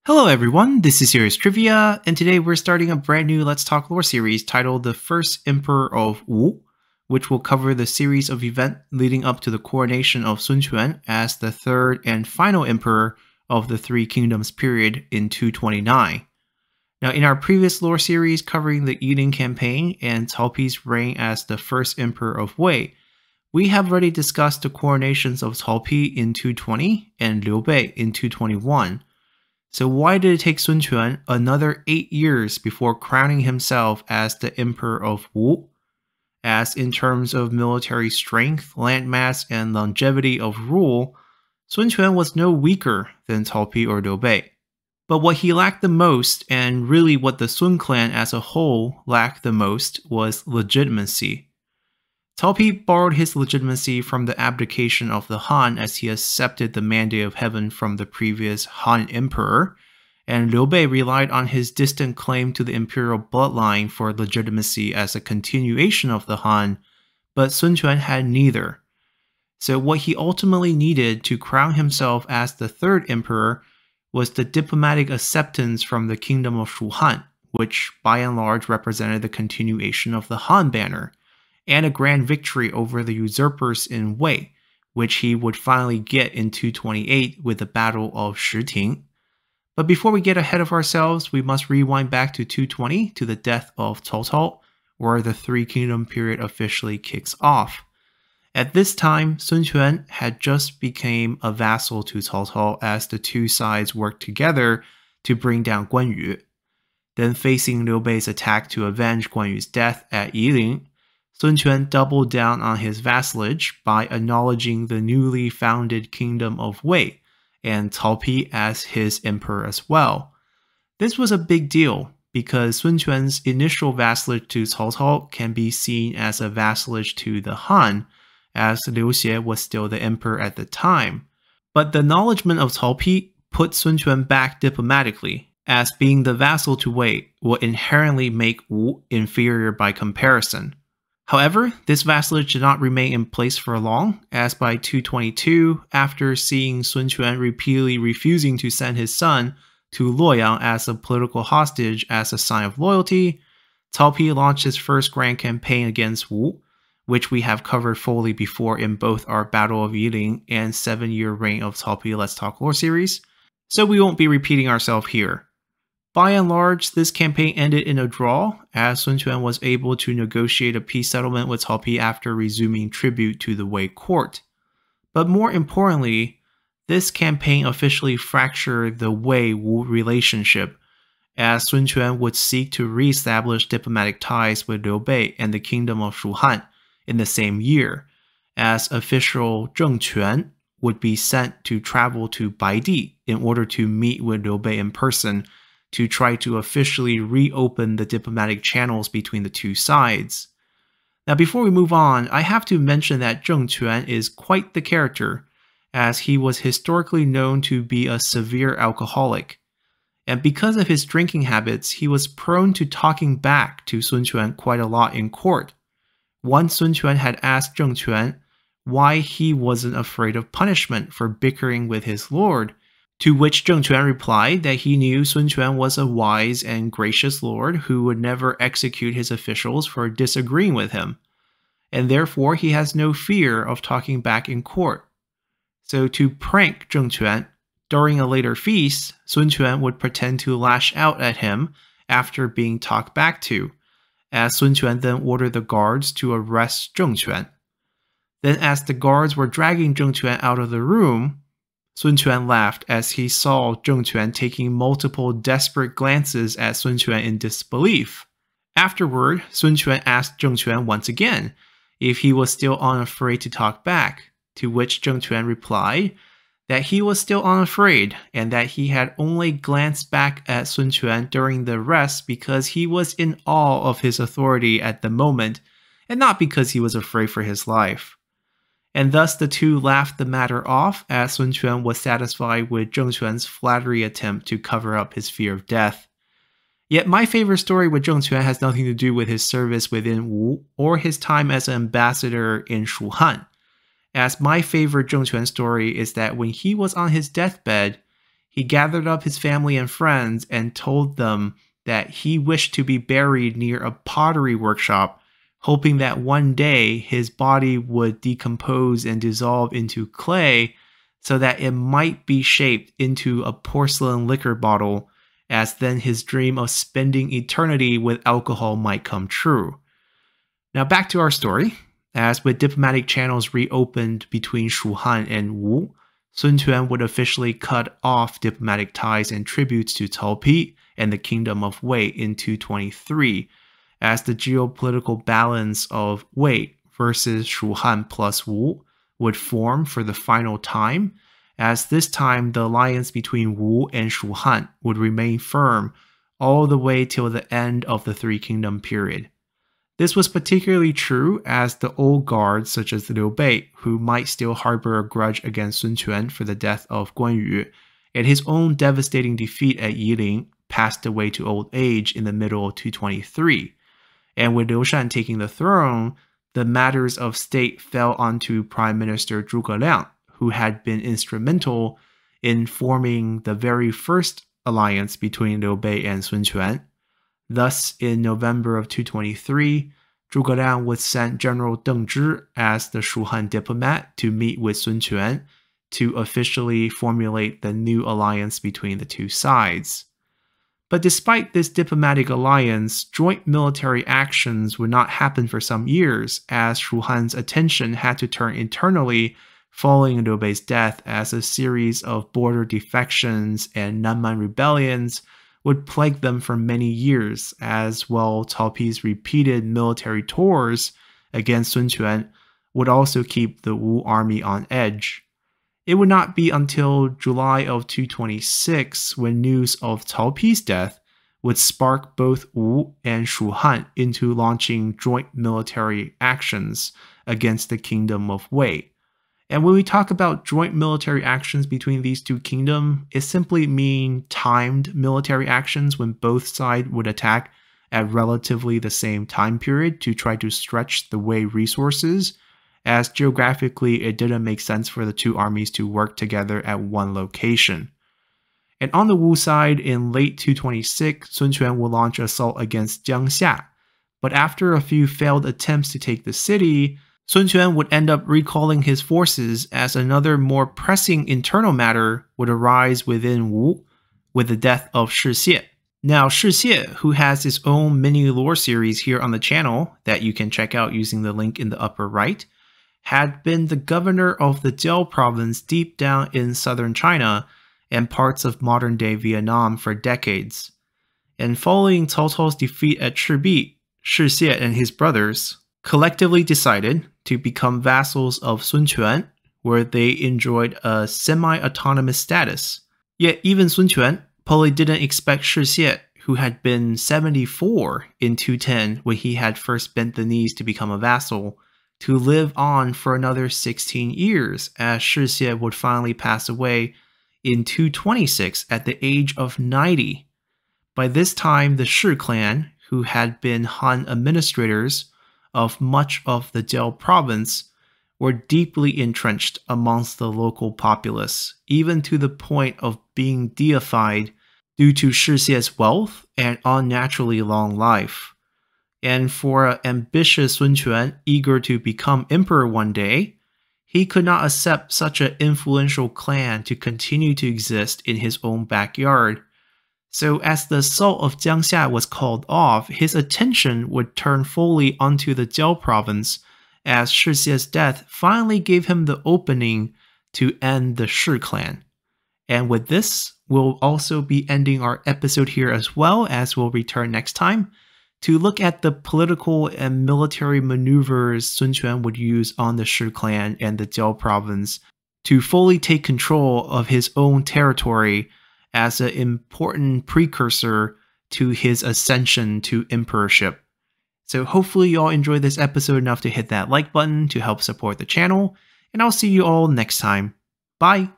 Hello everyone, this is Serious Trivia, and today we're starting a brand new Let's Talk Lore series titled The First Emperor of Wu, which will cover the series of events leading up to the coronation of Sun Quan as the third and final emperor of the Three Kingdoms period in 229. Now, in our previous lore series covering the Yiling campaign and Cao Pi's reign as the first emperor of Wei, we have already discussed the coronations of Cao Pi in 220 and Liu Bei in 221. So why did it take Sun Quan another 8 years before crowning himself as the Emperor of Wu? As in terms of military strength, landmass, and longevity of rule, Sun Quan was no weaker than Cao Pi or Liu Bei. But what he lacked the most, and really what the Sun clan as a whole lacked the most, was legitimacy. Cao Pi borrowed his legitimacy from the abdication of the Han as he accepted the mandate of heaven from the previous Han emperor, and Liu Bei relied on his distant claim to the imperial bloodline for legitimacy as a continuation of the Han, but Sun Quan had neither. So what he ultimately needed to crown himself as the third emperor was the diplomatic acceptance from the kingdom of Shu Han, which by and large represented the continuation of the Han banner, and a grand victory over the usurpers in Wei, which he would finally get in 228 with the Battle of Shiting. But before we get ahead of ourselves, we must rewind back to 220 to the death of Cao Cao, where the Three Kingdom period officially kicks off. At this time, Sun Quan had just become a vassal to Cao Cao as the two sides worked together to bring down Guan Yu. Then facing Liu Bei's attack to avenge Guan Yu's death at Yiling, Sun Quan doubled down on his vassalage by acknowledging the newly founded kingdom of Wei and Cao Pi as his emperor as well. This was a big deal because Sun Quan's initial vassalage to Cao Cao can be seen as a vassalage to the Han, as Liu Xie was still the emperor at the time. But the acknowledgement of Cao Pi put Sun Quan back diplomatically, as being the vassal to Wei would inherently make Wu inferior by comparison. However, this vassalage did not remain in place for long, as by 222, after seeing Sun Quan repeatedly refusing to send his son to Luoyang as a political hostage as a sign of loyalty, Cao Pi launched his first grand campaign against Wu, which we have covered fully before in both our Battle of Yiling and 7-year reign of Cao Pi Let's Talk Lore series, so we won't be repeating ourselves here. By and large, this campaign ended in a draw, as Sun Quan was able to negotiate a peace settlement with Cao Pi after resuming tribute to the Wei court. But more importantly, this campaign officially fractured the Wei-Wu relationship, as Sun Quan would seek to re-establish diplomatic ties with Liu Bei and the kingdom of Shu Han in the same year, as official Jung Chuan would be sent to travel to Baidi in order to meet with Liu Bei in person to try to officially reopen the diplomatic channels between the two sides. Now before we move on, I have to mention that Jung Chuan is quite the character, as he was historically known to be a severe alcoholic. And because of his drinking habits, he was prone to talking back to Sun Quan quite a lot in court. Once Sun Quan had asked Jung Chuan why he wasn't afraid of punishment for bickering with his lord, to which Jung Chuan replied that he knew Sun Quan was a wise and gracious lord who would never execute his officials for disagreeing with him, and therefore he has no fear of talking back in court. So to prank Jung Chuan, during a later feast, Sun Quan would pretend to lash out at him after being talked back to, as Sun Quan then ordered the guards to arrest Jung Chuan. Then as the guards were dragging Jung Chuan out of the room, Sun Quan laughed as he saw Jung Chuan taking multiple desperate glances at Sun Quan in disbelief. Afterward, Sun Quan asked Jung Chuan once again if he was still unafraid to talk back, to which Jung Chuan replied that he was still unafraid and that he had only glanced back at Sun Quan during the arrest because he was in awe of his authority at the moment and not because he was afraid for his life. And thus the two laughed the matter off as Sun Quan was satisfied with Jung Chuan's flattery attempt to cover up his fear of death. Yet my favorite story with Jung Chuan has nothing to do with his service within Wu or his time as an ambassador in Shu Han, as my favorite Jung Chuan story is that when he was on his deathbed, he gathered up his family and friends and told them that he wished to be buried near a pottery workshop, hoping that one day his body would decompose and dissolve into clay so that it might be shaped into a porcelain liquor bottle, as then his dream of spending eternity with alcohol might come true. Now back to our story. As with diplomatic channels reopened between Shu Han and Wu, Sun Quan would officially cut off diplomatic ties and tributes to Cao Pi and the Kingdom of Wei in 223, as the geopolitical balance of Wei versus Shu Han plus Wu would form for the final time, as this time the alliance between Wu and Shu Han would remain firm all the way till the end of the Three Kingdom period. This was particularly true as the old guards such as Liu Bei, who might still harbor a grudge against Sun Quan for the death of Guan Yu, and his own devastating defeat at Yiling, passed away to old age in the middle of 223. And with Liu Shan taking the throne, the matters of state fell onto Prime Minister Zhuge Liang, who had been instrumental in forming the very first alliance between Liu Bei and Sun Quan. Thus, in November of 223, Zhuge Liang would send General Deng Zhi as the Shu Han diplomat to meet with Sun Quan to officially formulate the new alliance between the two sides. But despite this diplomatic alliance, joint military actions would not happen for some years, as Shu Han's attention had to turn internally following Liu Bei's death, as a series of border defections and Nanman rebellions would plague them for many years, as well Cao Pi's repeated military tours against Sun Quan would also keep the Wu army on edge. It would not be until July of 226 when news of Cao Pi's death would spark both Wu and Shu Han into launching joint military actions against the Kingdom of Wei. And when we talk about joint military actions between these two kingdoms, it simply means timed military actions when both sides would attack at relatively the same time period to try to stretch the Wei resources, as geographically it didn't make sense for the two armies to work together at one location. And on the Wu side, in late 226, Sun Quan will launch an assault against Jiangxia, but after a few failed attempts to take the city, Sun Quan would end up recalling his forces, as another more pressing internal matter would arise within Wu with the death of Shi Xie. Now, Shi Xie, who has his own mini lore series here on the channel that you can check out using the link in the upper right, had been the governor of the Jiao province deep down in southern China and parts of modern-day Vietnam for decades. And following Cao Cao's defeat at Chibi, Shi Xie and his brothers collectively decided to become vassals of Sun Quan, where they enjoyed a semi-autonomous status. Yet even Sun Quan probably didn't expect Shi Xie, who had been 74 in 210 when he had first bent the knees to become a vassal, to live on for another 16 years, as Shi Xie would finally pass away in 226 at the age of 90. By this time, the Shi clan, who had been Han administrators of much of the Jiao province, were deeply entrenched amongst the local populace, even to the point of being deified due to Shi Xie's wealth and unnaturally long life. And for an ambitious Sun Quan eager to become emperor one day, he could not accept such an influential clan to continue to exist in his own backyard. So as the assault of Jiangxia was called off, his attention would turn fully onto the Jiao province, as Shi Xie's death finally gave him the opening to end the Shi clan. And with this, we'll also be ending our episode here, as well as we'll return next time to look at the political and military maneuvers Sun Quan would use on the Shi clan and the Jiao province to fully take control of his own territory as an important precursor to his ascension to emperorship. So hopefully you all enjoyed this episode enough to hit that like button to help support the channel, and I'll see you all next time. Bye!